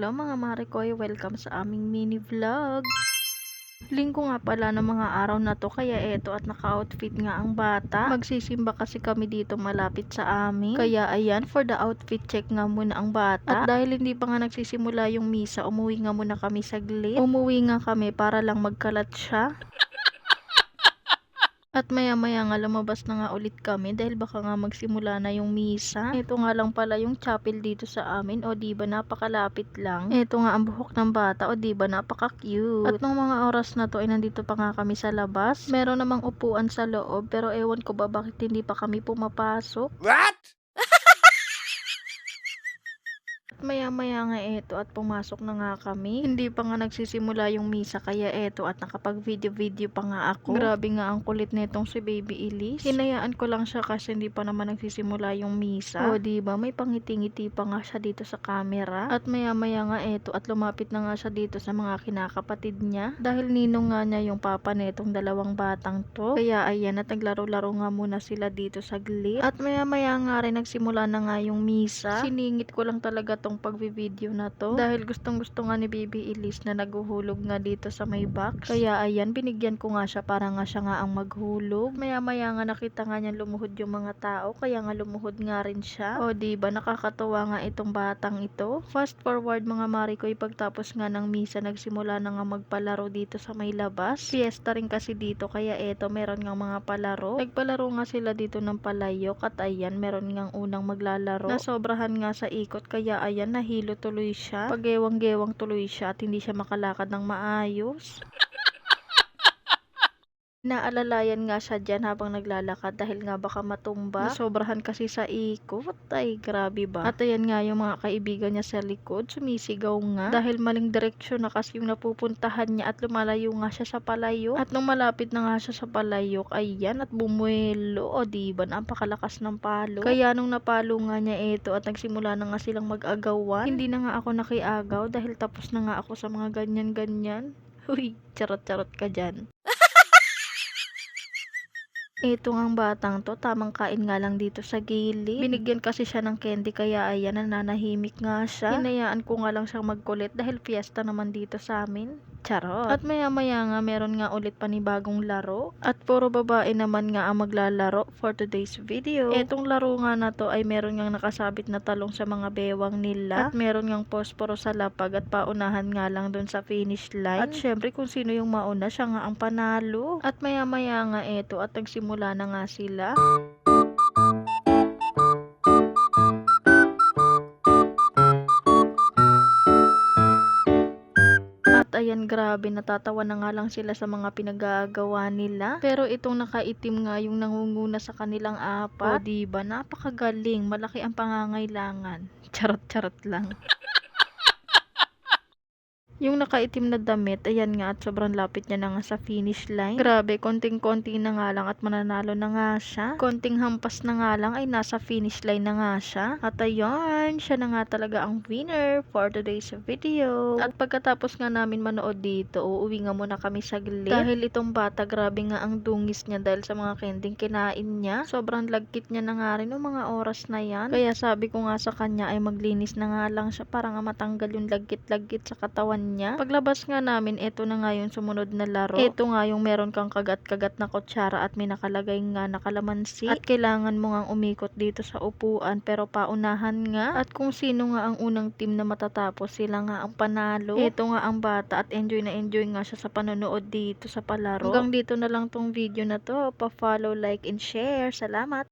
Hello mga Marikoy, welcome sa aming mini vlog. Linggo nga pala ng mga araw na to, kaya eto at naka-outfit nga ang bata. Magsisimba kasi kami dito malapit sa amin. Kaya ayan, for the outfit check nga muna ang bata. At dahil hindi pa nga nagsisimula yung misa, umuwi nga muna kami saglit. Umuwi nga kami para lang magkalat siya. At maya-maya nga lumabas na nga ulit kami dahil baka nga magsimula na yung misa. Ito nga lang pala yung chapel dito sa amin. O diba napakalapit lang. Ito nga ang buhok ng bata. O diba napaka-cute. At nung mga oras na to ay nandito pa nga kami sa labas. Meron namang upuan sa loob pero ewan ko ba bakit hindi pa kami pumapasok. What? At maya-maya nga eto at pumasok na nga kami. Hindi pa nga nagsisimula yung misa kaya eto at nakapag-video pa nga ako. Grabe nga ang kulit nitong si Baby Elise. Hinayaan ko lang siya kasi hindi pa naman nagsisimula yung misa. O diba may pangiti-ngiti pa nga siya dito sa camera. At maya-maya nga eto at lumapit na nga siya dito sa mga kinakapatid niya. Dahil ninong nga niya yung papa nitong dalawang batang to. Kaya ayan at naglaro-laro nga muna sila dito saglit. At maya-maya nga rin nagsimula na nga yung misa. Siningit ko lang talaga tong pagbi-video na to dahil gustong-gusto nga ni Baby Elise na naguhulog nga dito sa may box. Kaya ayan, binigyan ko nga siya para nga siya nga ang maghulog. Maya-maya nga nakita nga niya lumuhod yung mga tao kaya nga lumuhod nga rin siya. O diba nakakatuwa nga itong batang ito. Fast forward mga Marikoy, pagtapos nga ng misa nagsimula na nga magpalaro dito sa may labas. Fiesta rin kasi dito kaya eto meron nga mga palaro. Nagpalaro nga sila dito ng palayok at ayan meron nga unang maglalaro. Nasobrahan nga sa ikot kaya ayan nahilo tuloy siya. Pagewang-gewang tuloy siya at hindi siya makalakad ng maayos. Naalalayan nga siya dyan habang naglalakad dahil nga baka matumba. Nasobrahan kasi sa ikot. Ay, grabe ba? At ayan nga yung mga kaibigan niya sa likod, sumisigaw nga. Dahil maling direksyon na kasi yung napupuntahan niya at lumalayo nga siya sa palayok. At nung malapit na nga siya sa palayok, ayan at bumuelo. O diba, napakalakas ng palo. Kaya nung napalo nga niya ito at nagsimula na nga silang mag-agawan, hindi na nga ako nakiagaw dahil tapos na nga ako sa mga ganyan-ganyan. Uy, charot-charot ka dyan. Ito ngang batang to, tamang kain nga lang dito sa gilid. Binigyan kasi siya ng candy kaya ayan, nananahimik nga siya. Hinayaan ko nga lang siyang magkulit dahil fiesta naman dito sa amin. Charot. At maya-maya nga meron nga ulit panibagong laro. At puro babae naman nga ang maglalaro for today's video. Etong laro nga na to ay meron nga nakasabit na talong sa mga bewang nila. At meron ngang posporo sa lapag at paunahan nga lang dun sa finish line. At syempre kung sino yung mauna siya nga ang panalo. At maya-maya nga eto at nagsimula na nga sila. At ayan grabe, natatawa na nga lang sila sa mga pinagagawa nila. Pero itong nakaitim nga yung nangunguna sa kanilang apat. O diba, napakagaling, malaki ang pangangailangan. Charot-charot lang. Yung nakaitim na damit, ayan nga at sobrang lapit niya na nga sa finish line. Grabe, konting-konti na nga lang at mananalo na nga siya. Konting hampas na nga lang ay nasa finish line na nga siya. At ayan, siya na nga talaga ang winner for today's video. At pagkatapos nga namin manood dito, uuwi nga muna kami saglit. Dahil itong bata, grabe nga ang dungis niya dahil sa mga kending kinain niya. Sobrang lagkit niya na nga rin ng mga oras na yan. Kaya sabi ko nga sa kanya ay maglinis na nga lang siya para nga matanggal yung lagkit-lagkit sa katawan niya. Paglabas nga namin, eto na nga yung sumunod na laro. Eto nga yung meron kang kagat-kagat na kutsara at may nakalagay nga na kalamansi. At kailangan mo nga umikot dito sa upuan pero paunahan nga. At kung sino nga ang unang team na matatapos, sila nga ang panalo. Eto nga ang bata at enjoy na enjoy nga siya sa panonood dito sa palaro. Hanggang dito na lang tong video na to. Pa-follow, like, and share. Salamat!